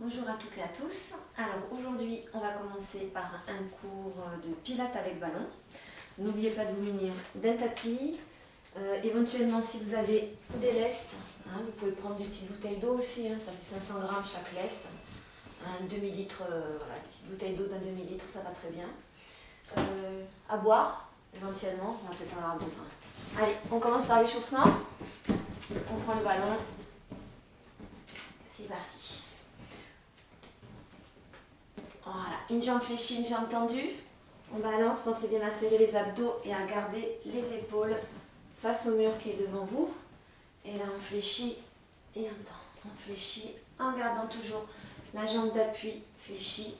Bonjour à toutes et à tous. Alors aujourd'hui, on va commencer par un cours de pilates avec ballon. N'oubliez pas de vous munir d'un tapis. Éventuellement, si vous avez des lestes, vous pouvez prendre des petites bouteilles d'eau aussi, ça fait 500 grammes chaque leste. Un demi-litre, voilà, des petites bouteilles d'eau d'un demi-litre, ça va très bien. À boire, éventuellement, on va peut-être en avoir besoin. Allez, on commence par l'échauffement. On prend le ballon. C'est parti. Voilà, une jambe fléchie, une jambe tendue. On balance, pensez bien à serrer les abdos et à garder les épaules face au mur qui est devant vous. Et là, on fléchit et on tend. On fléchit en gardant toujours la jambe d'appui fléchie.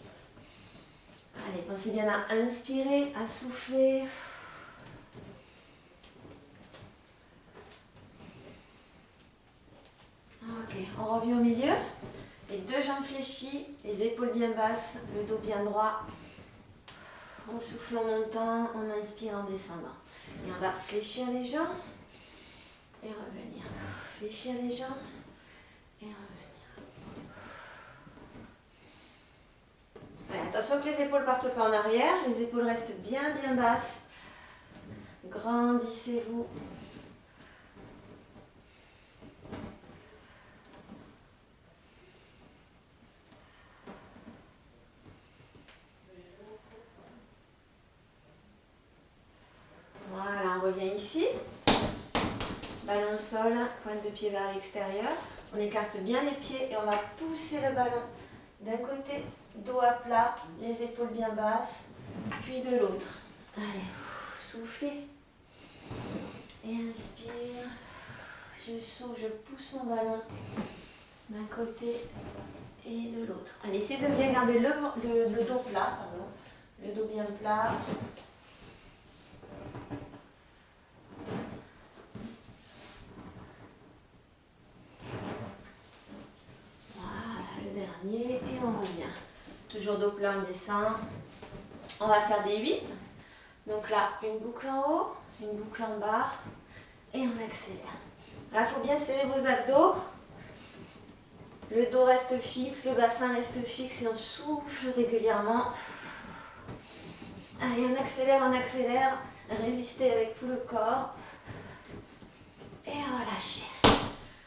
Allez, pensez bien à inspirer, à souffler. Ok, on revient au milieu. Les deux jambes fléchies, les épaules bien basses, le dos bien droit. On souffle en montant, on inspire en descendant. Et on va fléchir les jambes et revenir. Fléchir les jambes et revenir. Allez, attention que les épaules ne partent pas en arrière, les épaules restent bien basses. Grandissez-vous. Voilà, on revient ici. Ballon au sol, pointe de pied vers l'extérieur. On écarte bien les pieds et on va pousser le ballon d'un côté, dos à plat, les épaules bien basses, puis de l'autre. Allez, soufflez. Et inspire. Je souffle, je pousse mon ballon d'un côté et de l'autre. Allez, essayez de bien garder le dos plat, pardon. Le dos bien plat. Voilà, le dernier et on revient. Toujours dos plat, on descend. On va faire des 8. Donc là, une boucle en haut, une boucle en bas et on accélère. Là, il faut bien serrer vos abdos. Le dos reste fixe, le bassin reste fixe et on souffle régulièrement. Allez, on accélère. Résistez avec tout le corps. Et relâchez.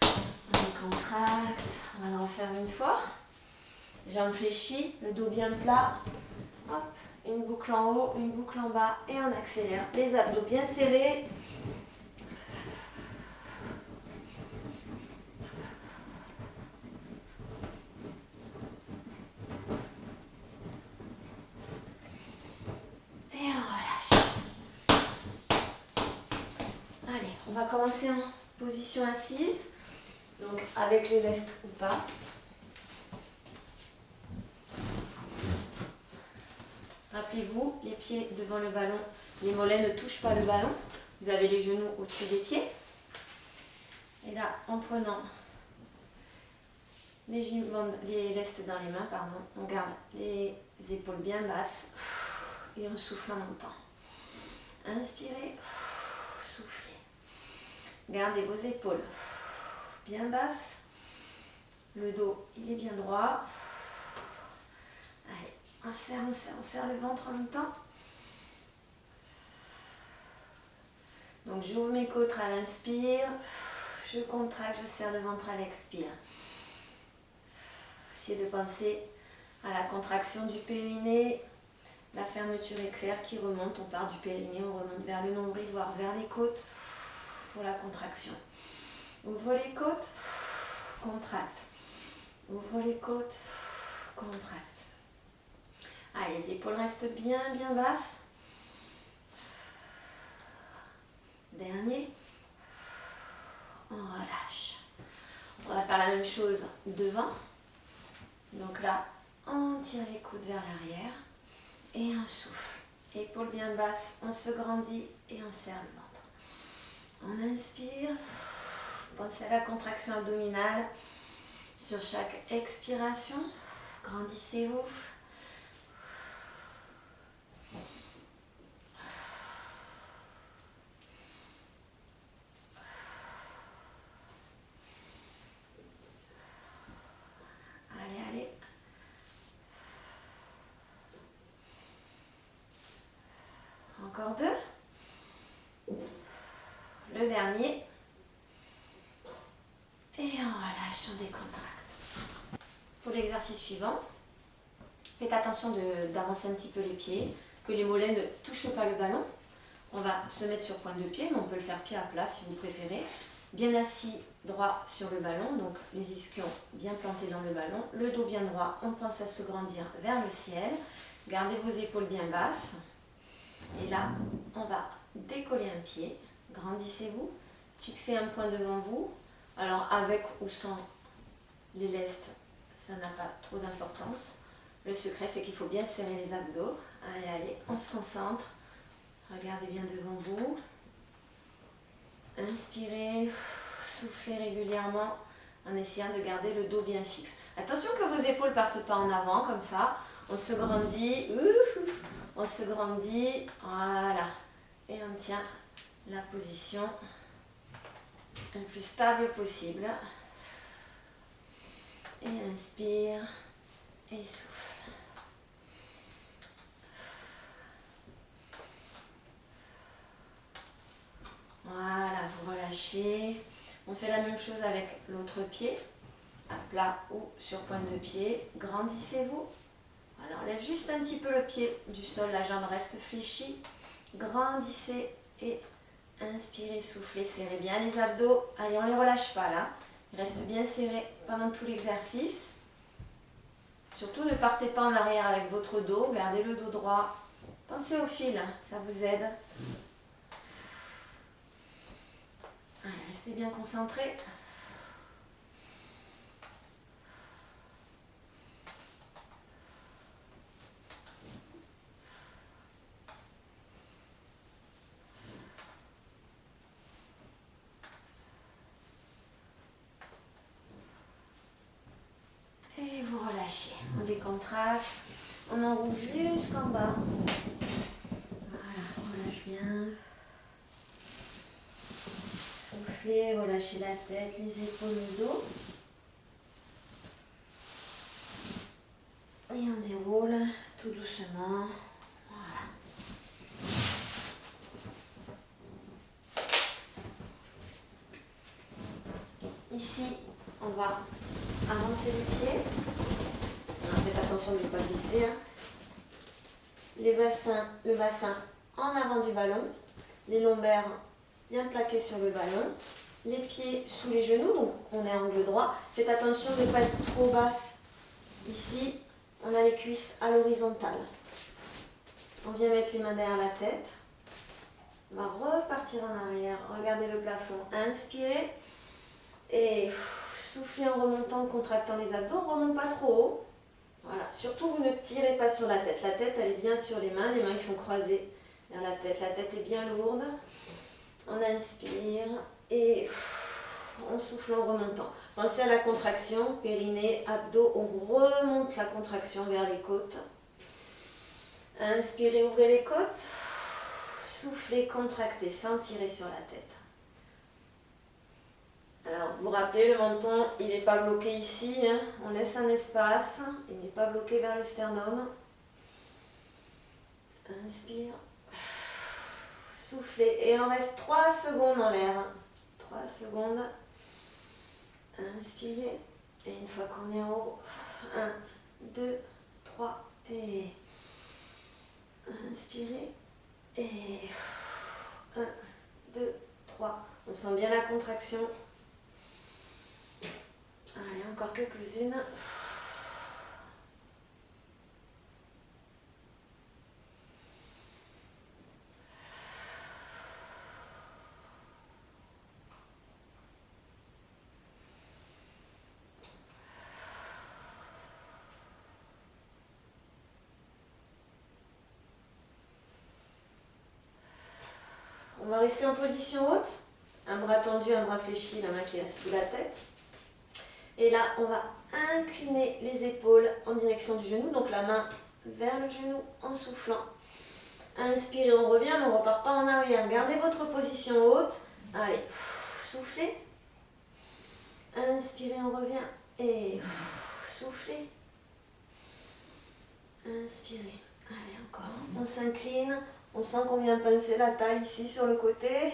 On contracte. On va le refaire une fois. Jambes fléchies, le dos bien plat. Hop, une boucle en haut, une boucle en bas et on accélère. Les abdos bien serrés. Et on relâche. Allez, on va commencer en position assise. Donc avec les lestes ou pas. Rappelez-vous, les pieds devant le ballon, les mollets ne touchent pas le ballon. Vous avez les genoux au-dessus des pieds. Et là, en prenant les lestes dans les mains, on garde les épaules bien basses et on souffle en montant. Inspirez, soufflez. Gardez vos épaules bien basses. Le dos, il est bien droit. Allez, on serre le ventre en même temps. Donc j'ouvre mes côtes à l'inspire, je contracte, je serre le ventre à l'expire. Essayez de penser à la contraction du périnée, la fermeture éclair qui remonte, on part du périnée, on remonte vers le nombril, voire vers les côtes pour la contraction. Ouvre les côtes, contracte. Ouvre les côtes, contracte. Allez, les épaules restent bien basses. Dernier. On relâche. On va faire la même chose devant. Donc là, on tire les coudes vers l'arrière et on souffle. Épaules bien basses, on se grandit et on serre le ventre. On inspire. Pensez à la contraction abdominale sur chaque expiration. Grandissez-vous. Allez, dernier. Et on relâche, on décontracte. Pour l'exercice suivant, faites attention d'avancer un petit peu les pieds, que les mollets ne touchent pas le ballon. On va se mettre sur pointe de pied, mais on peut le faire pied à plat si vous préférez. Bien assis, droit sur le ballon, donc les ischions bien plantés dans le ballon, le dos bien droit, on pense à se grandir vers le ciel. Gardez vos épaules bien basses. Et là, on va décoller un pied, grandissez-vous, fixez un point devant vous. Alors avec ou sans les lestes, ça n'a pas trop d'importance. Le secret, c'est qu'il faut bien serrer les abdos. Allez, allez, on se concentre. Regardez bien devant vous. Inspirez, soufflez régulièrement en essayant de garder le dos bien fixe. Attention que vos épaules ne partent pas en avant comme ça. On se grandit, on se grandit, voilà. Et on tient la position le plus stable possible. Et inspire et souffle. Voilà, vous relâchez. On fait la même chose avec l'autre pied, à plat ou sur pointe de pied. Grandissez-vous. Voilà, enlève juste un petit peu le pied du sol, la jambe reste fléchie. Grandissez et inspirez, soufflez, serrez bien les abdos. Allez, on ne les relâche pas là. Ils restent bien serrés pendant tout l'exercice. Surtout, ne partez pas en arrière avec votre dos. Gardez le dos droit. Pensez au fil, ça vous aide. Allez, restez bien concentrés. Et vous relâchez. On décontracte. On enroule jusqu'en bas. Voilà, on relâche bien. Soufflez, relâchez la tête, les épaules, le dos. Et on déroule tout doucement. Voilà. Ici, on va avancer les pieds. Alors, faites attention de ne pas glisser. Le bassin en avant du ballon. Les lombaires bien plaqués sur le ballon. Les pieds sous les genoux, donc on est angle droit. Faites attention de ne pas être trop basse. Ici, on a les cuisses à l'horizontale. On vient mettre les mains derrière la tête. On va repartir en arrière. Regardez le plafond. Inspirez. Et soufflez en remontant, contractant les abdos. On ne remonte pas trop haut. Voilà. Surtout, vous ne tirez pas sur la tête. La tête, elle est bien sur les mains qui sont croisées vers la tête. La tête est bien lourde. On inspire et on souffle en remontant. Pensez à la contraction, périnée, abdos. On remonte la contraction vers les côtes. Inspirez, ouvrez les côtes. Soufflez, contractez sans tirer sur la tête. Alors, vous rappelez, le menton, il n'est pas bloqué ici. On laisse un espace. Il n'est pas bloqué vers le sternum. Inspire. Soufflez. Et on reste 3 secondes en l'air. 3 secondes. Inspirez. Et une fois qu'on est en haut, 1, 2, 3. Et inspirez. Et 1, 2, 3. On sent bien la contraction. Allez, encore quelques-unes. On va rester en position haute. Un bras tendu, un bras fléchi, la main qui est sous la tête. Et là, on va incliner les épaules en direction du genou. Donc la main vers le genou en soufflant. Inspirez, on revient, mais on ne repart pas en arrière. Gardez votre position haute. Allez, soufflez. Inspirez, on revient. Et soufflez. Inspirez. Allez, encore. On s'incline. On sent qu'on vient pincer la taille ici sur le côté.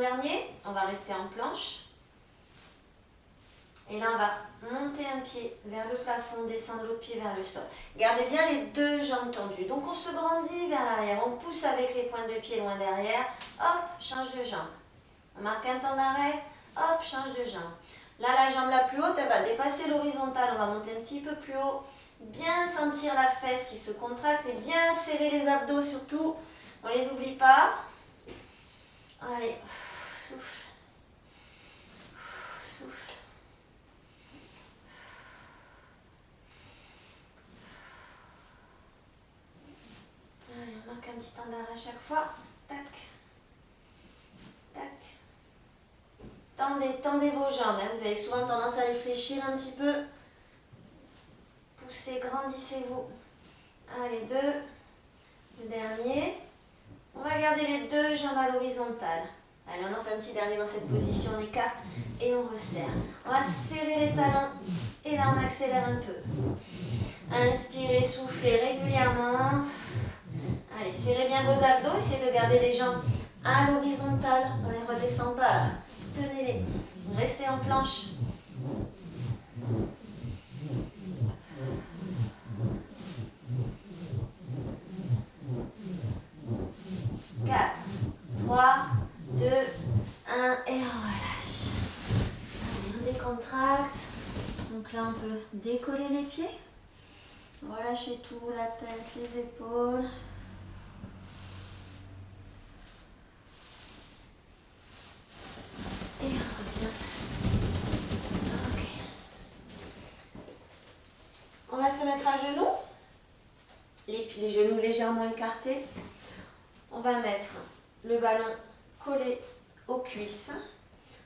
l'avant-dernier, on va rester en planche. Et là, on va monter un pied vers le plafond, descendre l'autre pied vers le sol. Gardez bien les deux jambes tendues. Donc, on se grandit vers l'arrière. On pousse avec les pointes de pied loin derrière. Hop, change de jambe. On marque un temps d'arrêt. Hop, change de jambe. Là, la jambe la plus haute, elle va dépasser l'horizontale. On va monter un petit peu plus haut. Bien sentir la fesse qui se contracte et bien serrer les abdos surtout. On ne les oublie pas. Allez, souffle. Souffle. Allez, on marque un petit temps d'arrêt à chaque fois. Tac. Tac. Tendez vos jambes. Hein. Vous avez souvent tendance à les fléchir un petit peu. Poussez, grandissez-vous. Allez, deux. Le dernier. On va garder les deux jambes à l'horizontale. Allez, on en fait un petit dernier dans cette position. On écarte et on resserre. On va serrer les talons. Et là, on accélère un peu. Inspirez, soufflez régulièrement. Allez, serrez bien vos abdos. Essayez de garder les jambes à l'horizontale. On ne les redescend pas là. Tenez-les. Restez en planche. 4, 3, 2, 1 et on relâche. Allez, on décontracte. Donc là, on peut décoller les pieds. Relâchez tout, la tête, les épaules. Et on revient. Ok. On va se mettre à genoux. Les genoux légèrement écartés. On va mettre le ballon collé aux cuisses.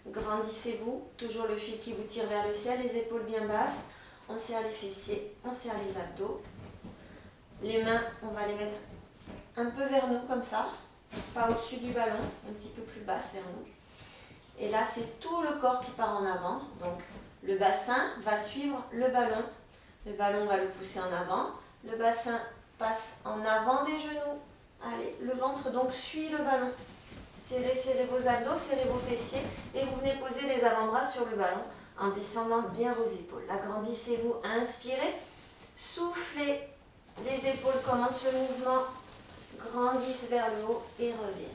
Grandissez-vous. Toujours le fil qui vous tire vers le ciel. Les épaules bien basses. On serre les fessiers. On serre les abdos. Les mains, on va les mettre un peu vers nous comme ça. Pas au-dessus du ballon. Un petit peu plus basse vers nous. Et là, c'est tout le corps qui part en avant. Donc, le bassin va suivre le ballon. Le ballon va le pousser en avant. Le bassin passe en avant des genoux. Allez, le ventre donc suit le ballon. Serrez, serrez vos abdos, serrez vos fessiers. Et vous venez poser les avant-bras sur le ballon en descendant bien vos épaules. Agrandissez-vous, inspirez. Soufflez. Les épaules commencent le mouvement. Grandissent vers le haut et reviennent.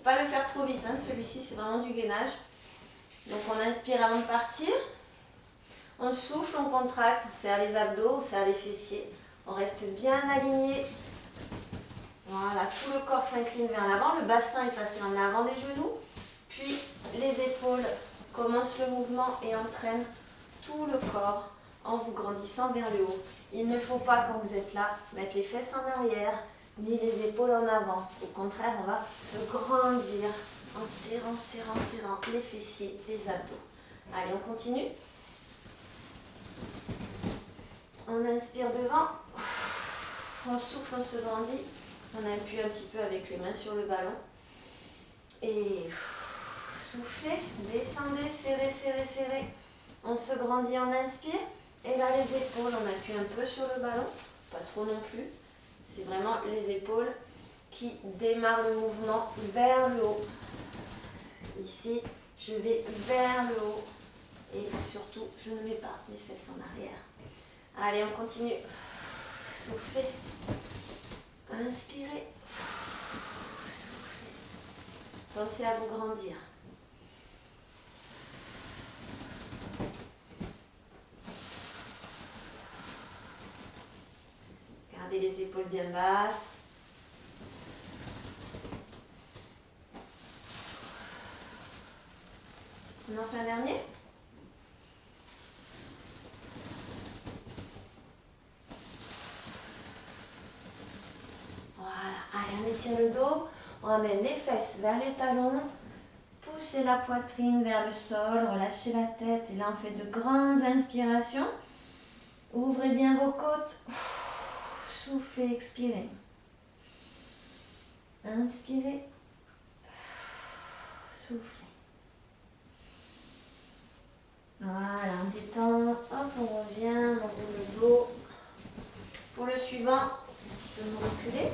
Pas le faire trop vite, hein. Celui-ci c'est vraiment du gainage. Donc on inspire avant de partir, on souffle, on contracte, on serre les abdos, on serre les fessiers, on reste bien aligné. Voilà, tout le corps s'incline vers l'avant, le bassin est passé en avant des genoux, puis les épaules commencent le mouvement et entraînent tout le corps en vous grandissant vers le haut. Il ne faut pas, quand vous êtes là, mettre les fesses en arrière, ni les épaules en avant. Au contraire, on va se grandir en serrant, serrant, serrant les fessiers, les abdos. Allez, on continue. On inspire devant. On souffle, on se grandit. On appuie un petit peu avec les mains sur le ballon. Et soufflez, descendez, serrez, serrez, serrez. On se grandit, on inspire. Et là, les épaules, on appuie un peu sur le ballon. Pas trop non plus. C'est vraiment les épaules qui démarrent le mouvement vers le haut. Ici, je vais vers le haut. Et surtout, je ne mets pas les fesses en arrière. Allez, on continue. Soufflez. Inspirez. Soufflez. Pensez à vous grandir. Gardez les épaules bien basses. On en fait un dernier. Voilà. Allez, on étire le dos. On ramène les fesses vers les talons. Poussez la poitrine vers le sol. Relâchez la tête. Et là, on fait de grandes inspirations. Ouvrez bien vos côtes. Soufflez, expirez. Inspirez. Soufflez. Voilà, on détend. Hop, on revient. On roule le dos. Pour le suivant, je peux me reculer.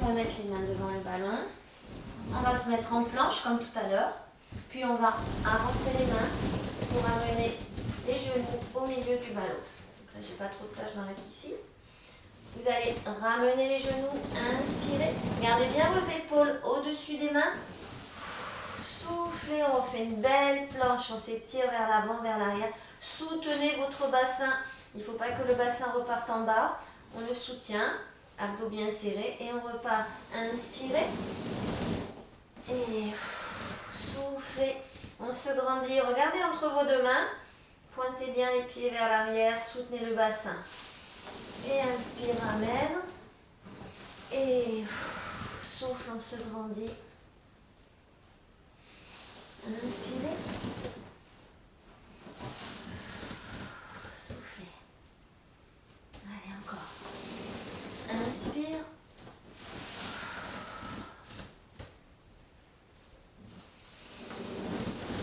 On va mettre les mains mettre en planche comme tout à l'heure. Puis on va avancer les mains pour amener les genoux au milieu du ballon. Donc là, j'ai pas trop de place, je m'arrête ici. Vous allez ramener les genoux, inspirez. Gardez bien vos épaules au-dessus des mains. Soufflez, on refait une belle planche, on s'étire vers l'avant, vers l'arrière. Soutenez votre bassin. Il ne faut pas que le bassin reparte en bas. On le soutient, abdos bien serrés et on repart. Inspirez. Et soufflez. On se grandit. Regardez entre vos deux mains. Pointez bien les pieds vers l'arrière. Soutenez le bassin. Et inspire, ramène. Et souffle, on se grandit. Inspirez. Soufflez. Allez, encore. Inspire.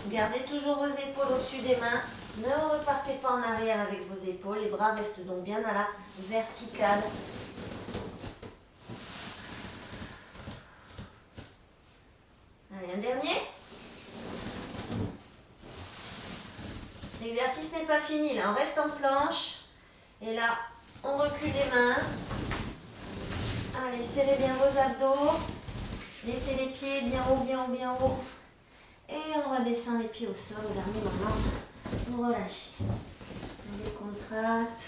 Gardez toujours vos épaules au-dessus des mains. Ne repartez pas en arrière avec vos épaules. Les bras restent donc bien à la verticale. Allez, un dernier. L'exercice n'est pas fini. Là, on reste en planche. Et là, on recule les mains. Allez, serrez bien vos abdos. Laissez les pieds bien haut, bien haut, bien haut. Et on redescend les pieds au sol au dernier moment. Vous relâchez. On décontracte.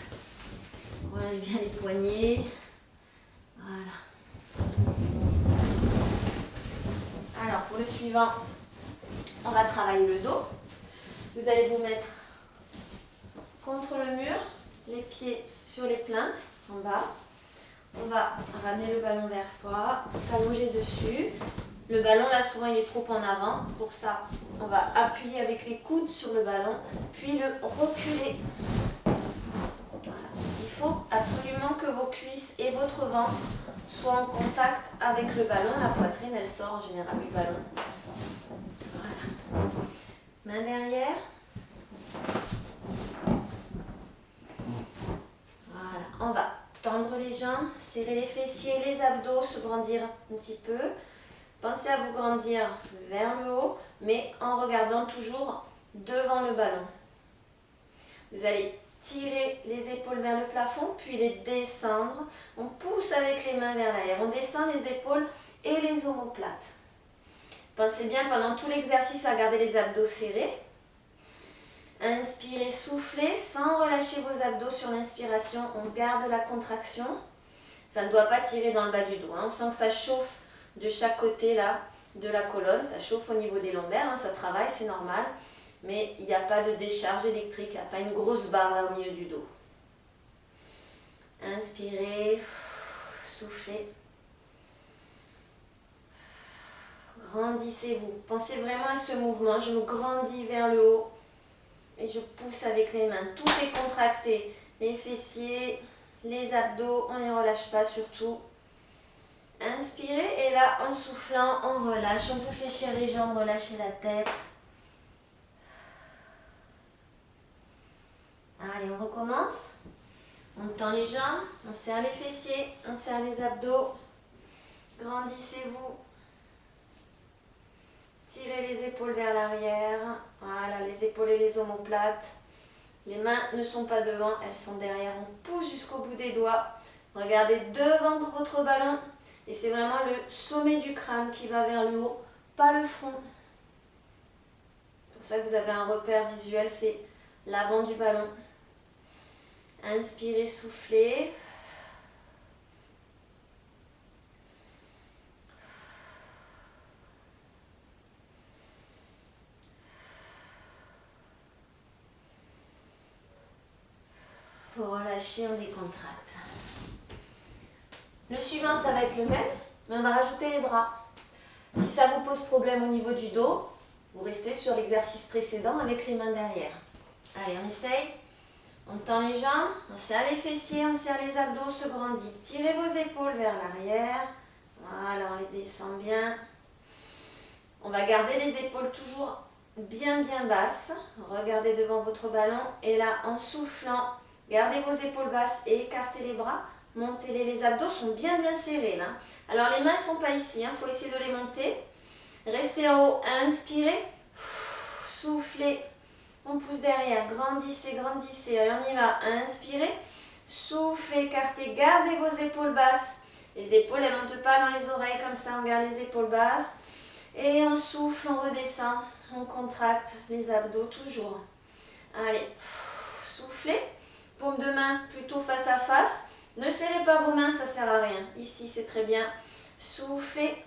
Relâchez bien les poignets. Voilà. Alors, pour le suivant, on va travailler le dos. Vous allez vous mettre contre le mur, les pieds sur les plinthes, en bas. On va ramener le ballon vers soi, s'allonger dessus. Le ballon, là, souvent, il est trop en avant. Pour ça, on va appuyer avec les coudes sur le ballon, puis le reculer. Voilà. Il faut absolument que vos cuisses et votre ventre soient en contact avec le ballon. La poitrine, elle sort en général du ballon. Voilà. Main derrière. Voilà. On va tendre les jambes, serrer les fessiers, les abdos, se grandir un petit peu. Pensez à vous grandir vers le haut, mais en regardant toujours devant le ballon. Vous allez tirer les épaules vers le plafond, puis les descendre. On pousse avec les mains vers l'arrière. On descend les épaules et les omoplates. Pensez bien pendant tout l'exercice à garder les abdos serrés. Inspirez, soufflez sans relâcher vos abdos sur l'inspiration. On garde la contraction. Ça ne doit pas tirer dans le bas du dos. On sent que ça chauffe de chaque côté là, de la colonne. Ça chauffe au niveau des lombaires. Ça travaille, c'est normal. Mais il n'y a pas de décharge électrique. Il n'y a pas une grosse barre là au milieu du dos. Inspirez, soufflez. Grandissez-vous. Pensez vraiment à ce mouvement. Je me grandis vers le haut. Et je pousse avec mes mains. Tout est contracté. Les fessiers, les abdos, on ne les relâche pas surtout. Inspirez et là, en soufflant, on relâche. On peut fléchir les jambes, relâcher la tête. Allez, on recommence. On tend les jambes, on serre les fessiers, on serre les abdos. Grandissez-vous. Tirez les épaules vers l'arrière. Voilà, les épaules et les omoplates. Les mains ne sont pas devant, elles sont derrière. On pousse jusqu'au bout des doigts. Regardez devant votre ballon. Et c'est vraiment le sommet du crâne qui va vers le haut, pas le front. Pour ça que vous avez un repère visuel, c'est l'avant du ballon. Inspirez, soufflez. Pour relâcher, on décontracte. Le suivant, ça va être le même, mais on va rajouter les bras. Si ça vous pose problème au niveau du dos, vous restez sur l'exercice précédent avec les mains derrière. Allez, on essaye. On tend les jambes, on serre les fessiers, on serre les abdos, on se grandit. Tirez vos épaules vers l'arrière. Voilà, on les descend bien. On va garder les épaules toujours bien basses. Regardez devant votre ballon. Et là, en soufflant, gardez vos épaules basses et écartez les bras. Montez-les. Les abdos sont bien serrés là. Alors les mains ne sont pas ici, il faut essayer de les monter. Restez en haut, inspirez. Soufflez. On pousse derrière, grandissez, grandissez. Allez, on y va. Inspirez. Soufflez, écartez, gardez vos épaules basses. Les épaules, elles ne montent pas dans les oreilles, comme ça, on garde les épaules basses. Et on souffle, on redescend, on contracte les abdos toujours. Allez, soufflez. Paume de main plutôt face à face. Ne serrez pas vos mains, ça ne sert à rien. Ici, c'est très bien. Soufflez.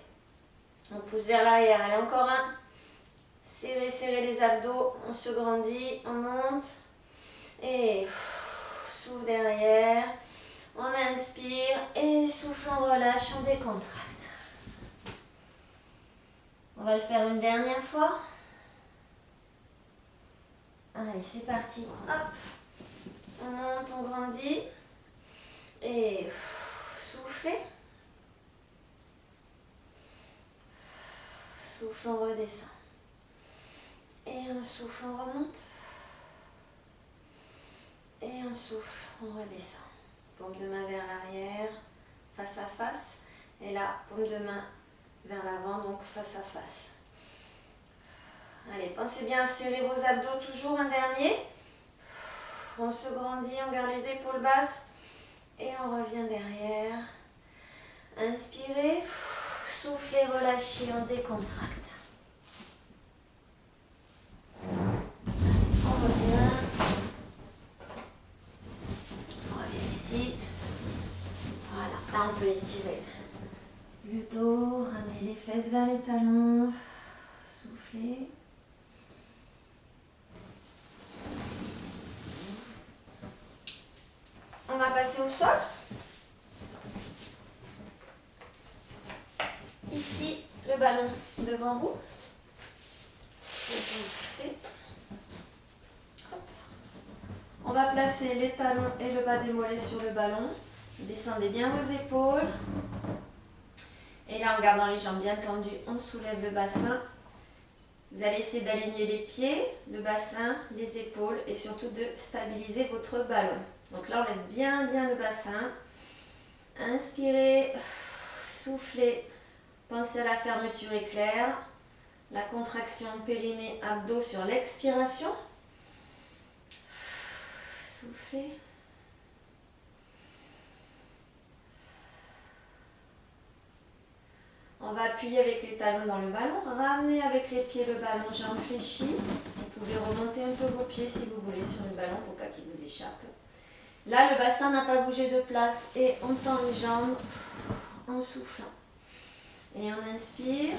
On pousse vers l'arrière. Allez, encore un. Serrez, serrez les abdos. On se grandit, on monte. Et souffle derrière. On inspire et souffle, on relâche, on décontracte. On va le faire une dernière fois. Allez, c'est parti. Hop. On monte, on grandit. Et soufflez. Souffle, on redescend. Et un souffle, on remonte. Et un souffle, on redescend. Paume de main vers l'arrière, face à face. Et là, paume de main vers l'avant, donc face à face. Allez, pensez bien à serrer vos abdos, toujours un dernier. On se grandit, on garde les épaules basses. Et on revient derrière. Inspirez, soufflez, relâchez, on décontracte. On revient. On revient ici. Voilà, là on peut étirer le dos, ramener les fesses vers les talons. Soufflez. On va passer au sol. Ici, le ballon devant vous. Hop. On va placer les talons et le bas des mollets sur le ballon. Descendez bien vos épaules. Et là, en gardant les jambes bien tendues, on soulève le bassin. Vous allez essayer d'aligner les pieds, le bassin, les épaules et surtout de stabiliser votre ballon. Donc là, on lève bien le bassin. Inspirez, soufflez. Pensez à la fermeture éclair. La contraction périnée, abdos sur l'expiration. Soufflez. On va appuyer avec les talons dans le ballon, ramener avec les pieds le ballon, jambes fléchies. Vous pouvez remonter un peu vos pieds si vous voulez sur le ballon pour pas qu'il vous échappe. Là, le bassin n'a pas bougé de place et on tend les jambes en soufflant. Et on inspire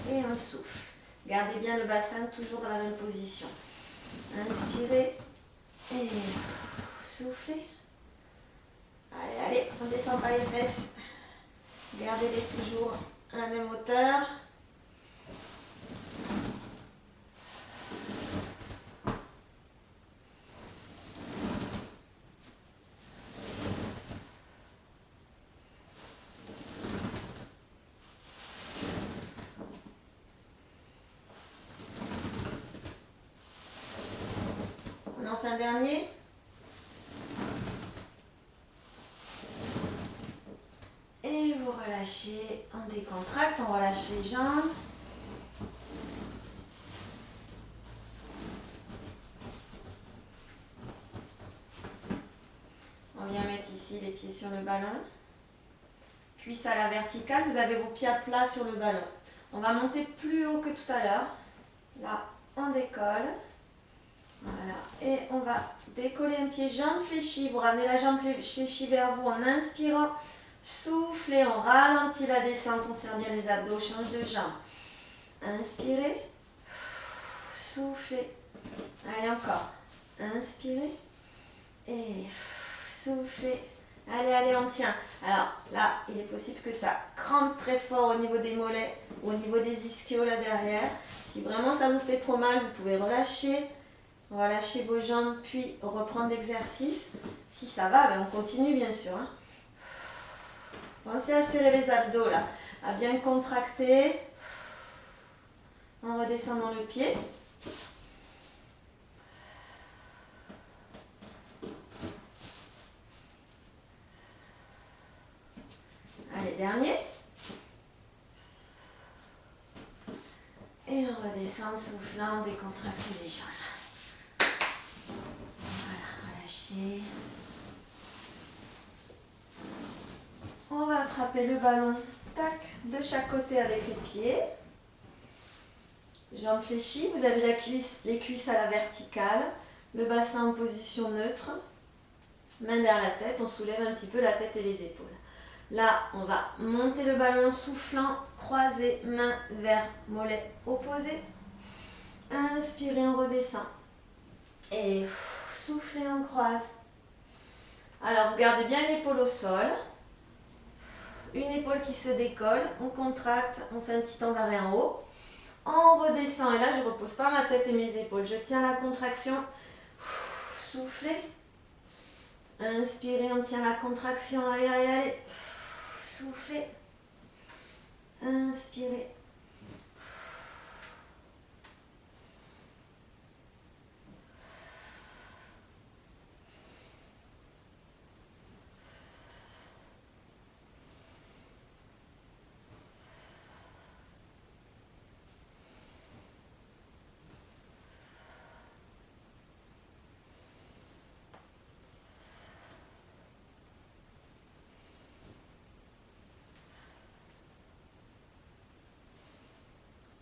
et on souffle. Gardez bien le bassin toujours dans la même position. Inspirez et soufflez. Allez, allez, on descend pas les fesses. Gardez-les toujours à la même hauteur. On en fait un dernier. Et vous relâchez, on décontracte, on relâche les jambes. On vient mettre ici les pieds sur le ballon. Cuisse à la verticale, vous avez vos pieds à plat sur le ballon. On va monter plus haut que tout à l'heure. Là, on décolle. Voilà. Et on va décoller un pied, jambe fléchie. Vous ramenez la jambe fléchie vers vous en inspirant. Soufflez, on ralentit la descente, on serre bien les abdos, change de jambe. Inspirez. Soufflez. Allez, encore. Inspirez. Et soufflez. Allez, allez, on tient. Alors là, il est possible que ça crampe très fort au niveau des mollets, au niveau des ischios là derrière. Si vraiment ça vous fait trop mal, vous pouvez relâcher. Relâchez vos jambes, puis reprendre l'exercice. Si ça va, ben on continue bien sûr. Hein. Pensez à serrer les abdos là, à bien contracter. En redescendant le pied. Allez, dernier. en soufflant, décontractez les jambes. Voilà, relâchez. On va attraper le ballon, tac, de chaque côté avec les pieds. Jambes fléchies, vous avez les cuisses à la verticale, le bassin en position neutre. Main derrière la tête, on soulève un petit peu la tête et les épaules. Là, on va monter le ballon en soufflant, croiser, main vers mollet opposé. Inspirez, on redescend. Et soufflez, on croise. Alors, vous gardez bien une épaule au sol. Une épaule qui se décolle. On contracte, on fait un petit temps d'arrêt en haut. On redescend. Et là, je repose pas ma tête et mes épaules. Je tiens la contraction. Soufflez. Inspirez, on tient la contraction. Allez, allez, allez. Soufflez. Inspirez.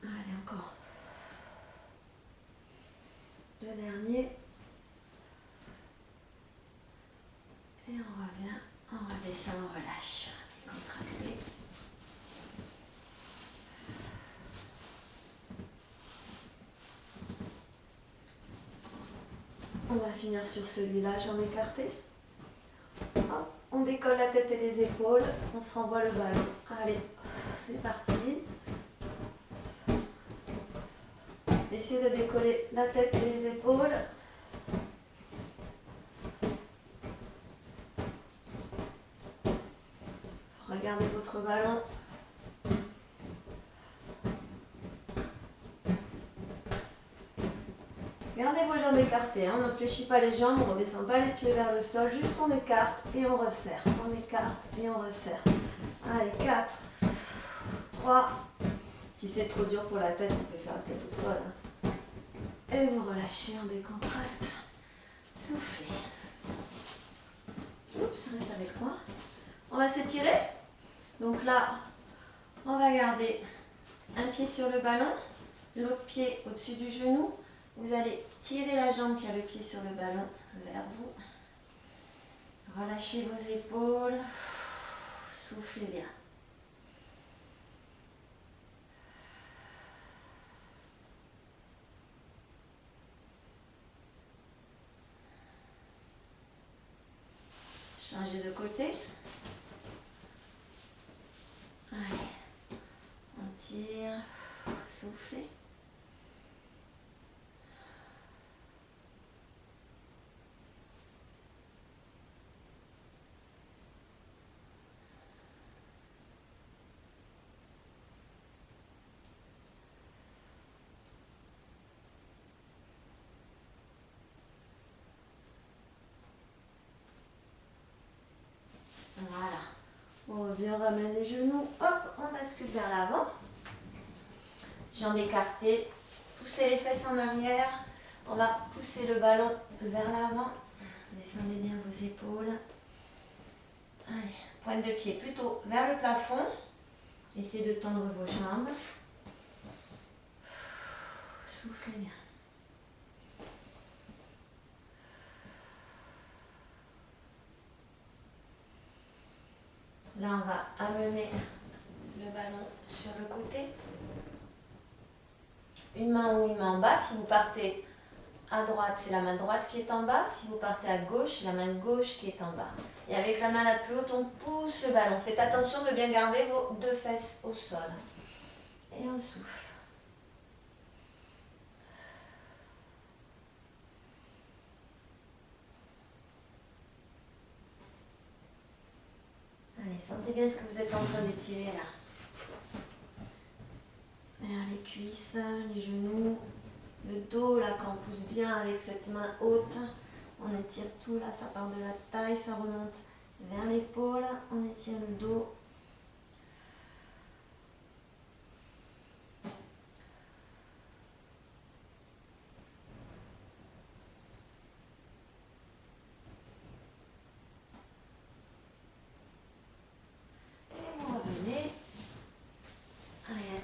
Allez, encore. Le dernier. Et on revient, on redescend, on relâche. Et contractez. On va finir sur celui-là, jambes écartées. Hop, on décolle la tête et les épaules, on se renvoie le ballon. Allez, c'est parti. Essayez de décoller la tête et les épaules. Regardez votre ballon. Gardez vos jambes écartées, hein. On ne fléchit pas les jambes, on ne redescend pas les pieds vers le sol, juste on écarte et on resserre. On écarte et on resserre. Allez, 4, 3. Si c'est trop dur pour la tête, on peut faire la tête au sol, hein. Et vous relâchez, on décontracte. Soufflez. Oups, reste avec moi. On va s'étirer. Donc là, on va garder un pied sur le ballon, l'autre pied au-dessus du genou. Vous allez tirer la jambe qui a le pied sur le ballon vers vous. Relâchez vos épaules. Soufflez bien. Changez de côté. Allez. On tire. Soufflez. Voilà. On revient, on ramène les genoux. Hop, on bascule vers l'avant. Jambes écartées. Poussez les fesses en arrière. On va pousser le ballon vers l'avant. Descendez bien vos épaules. Allez, pointe de pied plutôt vers le plafond. Essayez de tendre vos jambes. Soufflez bien. Là, on va amener le ballon sur le côté. Une main haut, une main en bas. Si vous partez à droite, c'est la main droite qui est en bas. Si vous partez à gauche, c'est la main gauche qui est en bas. Et avec la main la plus haute, on pousse le ballon. Faites attention de bien garder vos deux fesses au sol. Et on souffle. Allez, sentez bien ce que vous êtes en train d'étirer là. Derrière les cuisses, les genoux, le dos là, quand on pousse bien avec cette main haute, on étire tout là, ça part de la taille, ça remonte vers l'épaule, on étire le dos.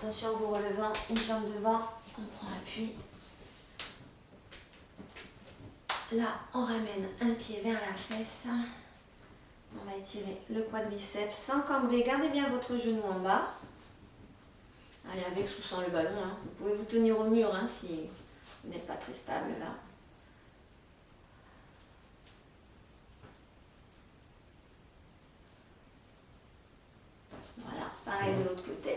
Attention, vous relevant une jambe devant, on prend appui. Là, on ramène un pied vers la fesse. On va étirer le quadriceps sans cambrer. Gardez bien votre genou en bas. Allez, avec ou sans le ballon. Hein. Vous pouvez vous tenir au mur hein, si vous n'êtes pas très stable là. Voilà, pareil de l'autre côté.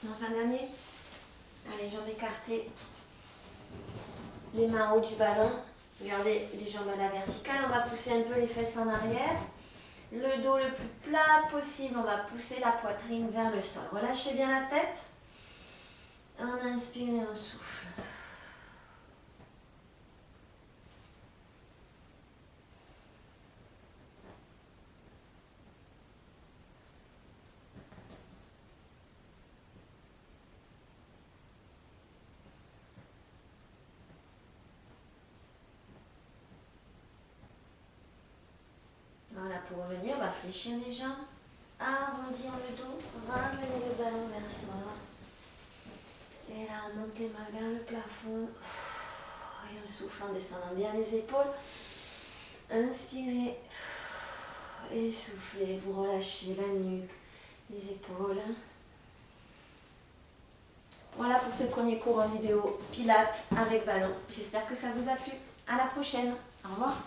Enfin dernier. Allez, jambes écartées. Les mains en haut du ballon. Gardez les jambes à la verticale. On va pousser un peu les fesses en arrière. Le dos le plus plat possible. On va pousser la poitrine vers le sol. Relâchez bien la tête. On inspire et on souffle. Voilà, pour revenir, on va fléchir les jambes, arrondir le dos, ramener le ballon vers soi. Et là, on monte les mains vers le plafond. Et on souffle en descendant bien les épaules. Inspirez et soufflez. Vous relâchez la nuque, les épaules. Voilà pour ce premier cours en vidéo Pilates avec ballon. J'espère que ça vous a plu. À la prochaine. Au revoir.